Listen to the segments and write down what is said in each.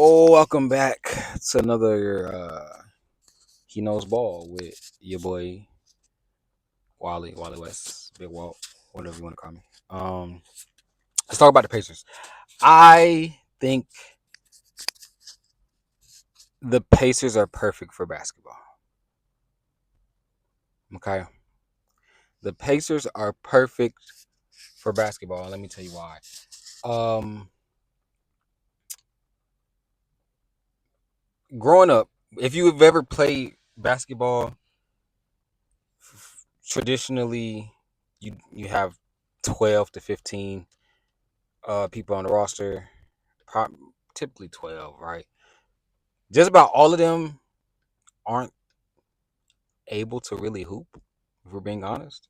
Oh, welcome back to another He Knows Ball with your boy Wally West, Big Walt, whatever you want to call me. Let's talk about the Pacers. I think the Pacers are perfect for basketball. Okay, the Pacers are perfect for basketball. Let me tell you why. Um, Growing up, if you've ever played basketball, traditionally you have 12 to 15 people on the roster, typically 12, right? Just about all of them aren't able to really hoop, if we're being honest.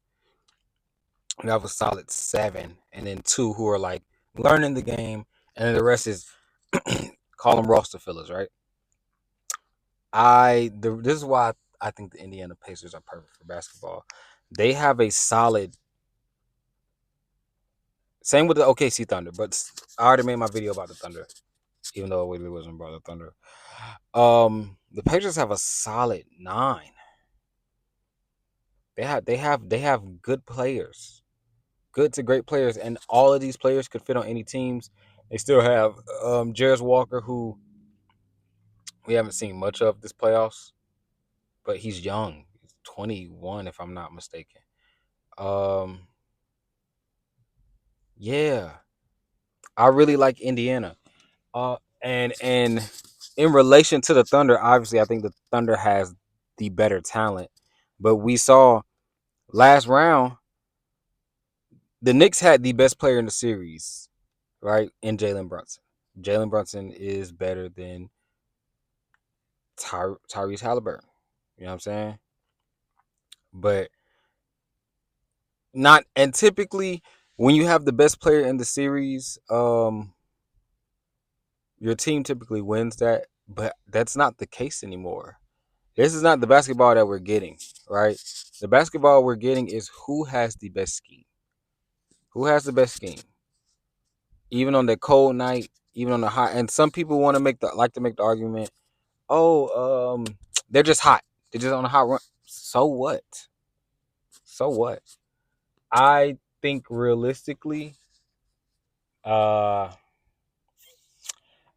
We have a solid seven, and then two who are like learning the game, and then the rest is call them roster fillers, right? This is why I think the Indiana Pacers are perfect for basketball. They have a solid. Same with the OKC Thunder, but I already made my video about the Thunder, even though it really wasn't about the Thunder. The Pacers have a solid nine. They have good players, good to great players, and all of these players could fit on any teams. They still have Jarris Walker, who we haven't seen much of this playoffs, but he's young. He's 21, if I'm not mistaken. Um, yeah, I really like Indiana. And in relation to the Thunder, obviously, I think the Thunder has the better talent, but we saw last round the Knicks had the best player in the series, right? In Jalen Brunson. Jalen Brunson is better than Tyrese Halliburton. You know what I'm saying? But not, and typically when you have the best player in the series, your team typically wins that, but that's not the case anymore. This is not the basketball that we're getting, right? The basketball we're getting is who has the best scheme. Who has the best scheme? Even on the cold night, even on the hot, and some people want to make the argument, oh, they're just hot. They're just on a hot run. So what? So what? I think realistically, uh,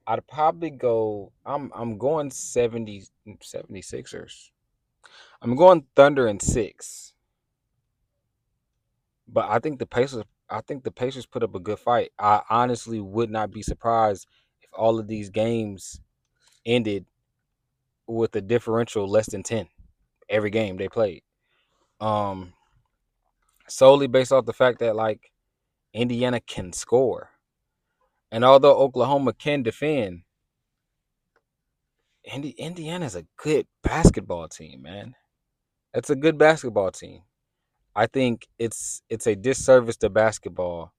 I'd probably go. I'm going 76ers. I'm going Thunder in six, but I think the Pacers. I think the Pacers put up a good fight. I honestly would not be surprised if all of these games ended with a differential less than 10 every game they played. Um, Solely based off the fact that like Indiana can score. And although Oklahoma can defend, Indiana's a good basketball team, man. It's a good basketball team. I think it's a disservice to basketball.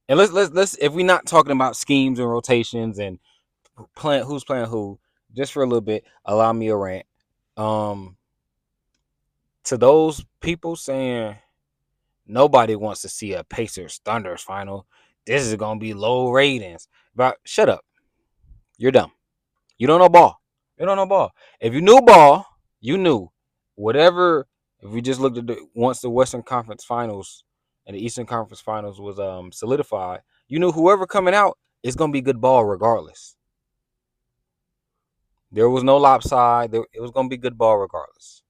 And let's if we're not talking about schemes and rotations and who's playing who, just for a little bit, allow me a rant. Um, to those people saying nobody wants to see a Pacers Thunders final, this is gonna be low ratings. But shut up. You're dumb. You don't know ball. You don't know ball. If you knew ball, you knew whatever. If we just looked at once the Western Conference Finals and the Eastern Conference Finals was solidified, you knew whoever coming out is gonna be good ball regardless. There was no lopside. It was gonna be good ball regardless.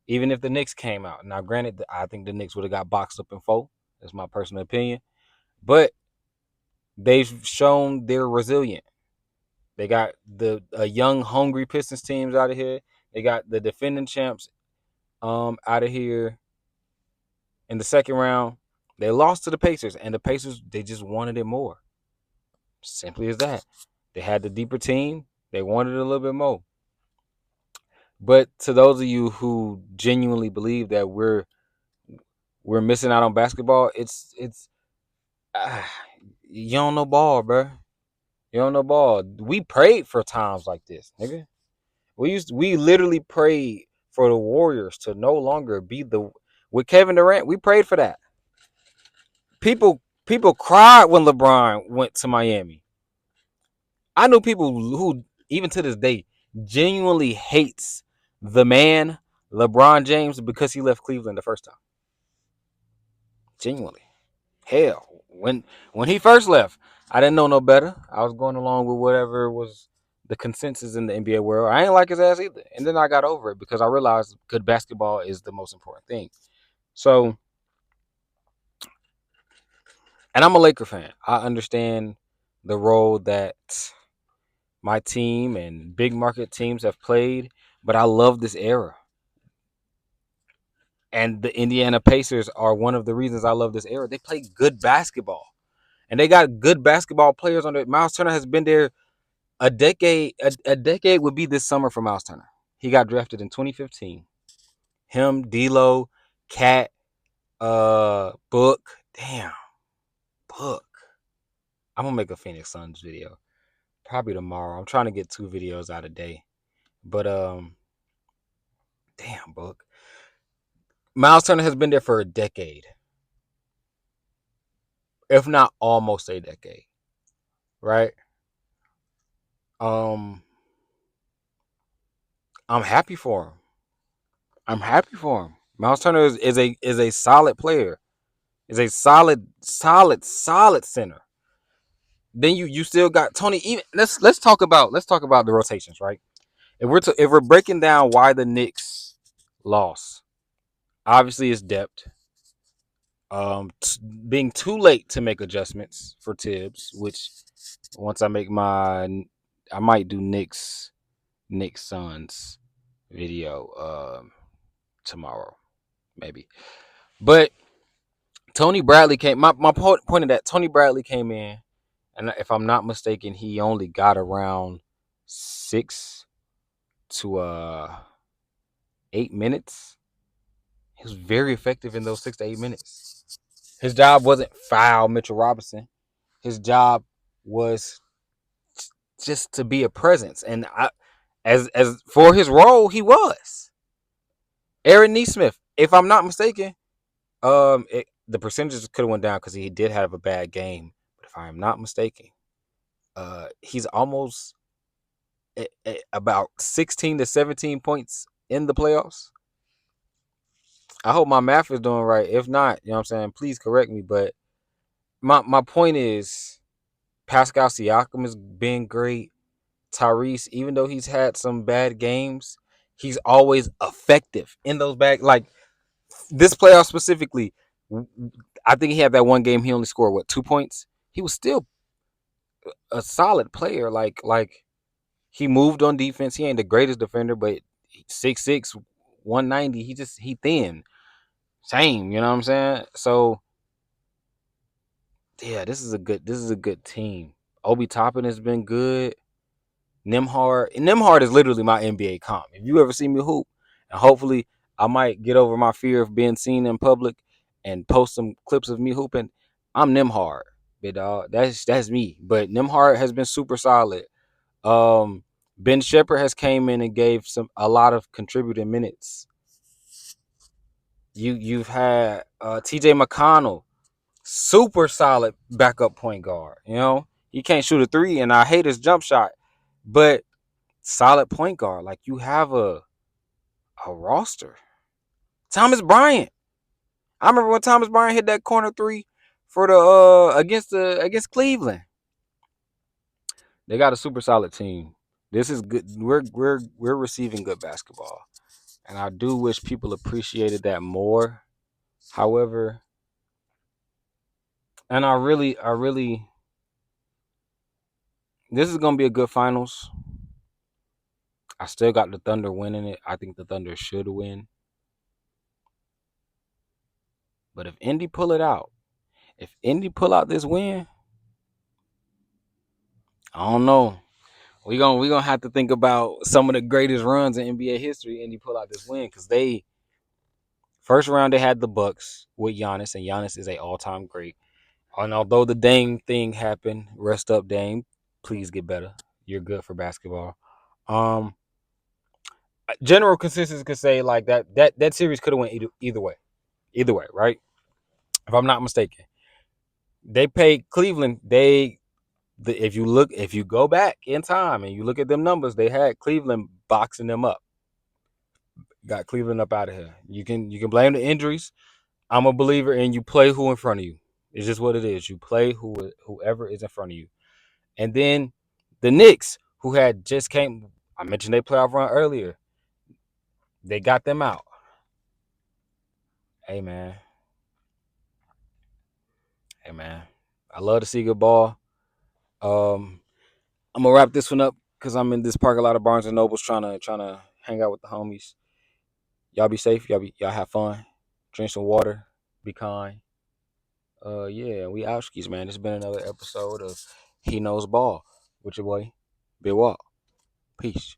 Even if the Knicks came out. Now, granted, I think the Knicks would have got boxed up in four. That's my personal opinion. But they've shown they're resilient. They got the young, hungry Pistons teams out of here. They got the defending champs out of here in the second round. They lost to the Pacers, and the Pacers, they just wanted it more. Simply as that. They had the deeper team. They wanted it a little bit more. But to those of you who genuinely believe that we're missing out on basketball, it's uh, you don't know ball, bro. You don't know ball. We prayed for times like this, nigga. We literally prayed for the Warriors to no longer be the with Kevin Durant. We prayed for that. People cried when LeBron went to Miami. I knew people who, even to this day, genuinely hates the man LeBron James because he left Cleveland the first time. Genuinely. Hell, when he first left, I didn't know no better. I was going along with whatever was the consensus in the NBA world. I ain't like his ass either. And then I got over it because I realized good basketball is the most important thing. So, and I'm a Laker fan. I understand the role that my team and big market teams have played, but I love this era. And the Indiana Pacers are one of the reasons I love this era. They play good basketball. And they got good basketball players on it. Miles Turner has been there a decade. A decade would be this summer for Miles Turner. He got drafted in 2015. Him, D'Lo, Cat, Book. Damn, Book. I'm gonna make a Phoenix Suns video probably tomorrow. I'm trying to get 2 videos out a day, but damn, Book. Miles Turner has been there for a decade, if not almost a decade, right? Um, I'm happy for him. I'm happy for him. Miles Turner is a solid player. Is a solid center. Then you still got Tony. Even let's talk about the rotations, right? If we're breaking down why the Knicks lost, obviously it's depth. Being too late to make adjustments for Tibbs, which once I might do Knicks Suns video tomorrow, maybe. But Tony Bradley came. My point of that, Tony Bradley came in, and if I'm not mistaken, he only got around 6 to 8 minutes. He was very effective in those 6 to 8 minutes. His job wasn't foul Mitchell Robinson. His job was just to be a presence, and as for his role, he was Aaron Nesmith. If I'm not mistaken, the percentages could have went down because he did have a bad game. But if I am not mistaken, he's almost about 16 to 17 points in the playoffs. I hope my math is doing right. If not, you know what I'm saying, please correct me. But my point is Pascal Siakam has been great. Tyrese, even though he's had some bad games, he's always effective in those bad, like this playoff specifically. I think he had that one game he only scored 2 points. He was still a solid player. Like he moved on defense. He ain't the greatest defender, but 6'6", 190. He thin. Same, you know what I'm saying? So yeah, this is a good team. Obi Toppin has been good. Nembhard is literally my NBA comp. If you ever see me hoop, and hopefully I might get over my fear of being seen in public and post some clips of me hooping, I'm Nembhard, big dog. That's me. But Nembhard has been super solid. Ben Shepherd has came in and gave a lot of contributing minutes. You've had TJ McConnell, super solid backup point guard. You know, he can't shoot a three, and I hate his jump shot, but solid point guard. Like you have a roster. Thomas Bryant. I remember when Thomas Bryant hit that corner three for the against Cleveland. They got a super solid team. This is good. We're receiving good basketball, and I do wish people appreciated that more. However, and I really, this is gonna be a good finals. I still got the Thunder winning it. I think the Thunder should win. But if Indy pull out this win, I don't know. We gonna have to think about some of the greatest runs in NBA history. Indy pull out this win because they first round they had the Bucks with Giannis, and Giannis is a all time great. And although the Dame thing happened, rest up Dame, please get better. You're good for basketball. Um, General consensus could say like that series could have went either way, right? If I'm not mistaken, they paid Cleveland. if you go back in time and you look at them numbers, they had Cleveland boxing them up, got Cleveland up out of here. You can blame the injuries. I'm a believer in you play who in front of you. It's just what it is. You play whoever is in front of you. And then the Knicks, who had just came, I mentioned they playoff run earlier. They got them out. Hey man, hey man, I love to see good ball. Um, I'm gonna wrap this one up because I'm in this parking lot of Barnes and Nobles trying to hang out with the homies. Y'all be safe. Y'all have fun. Drink some water. Be kind. Yeah, we outskis, man. This has been another episode of He Knows Ball with your boy, Big Walk. Peace.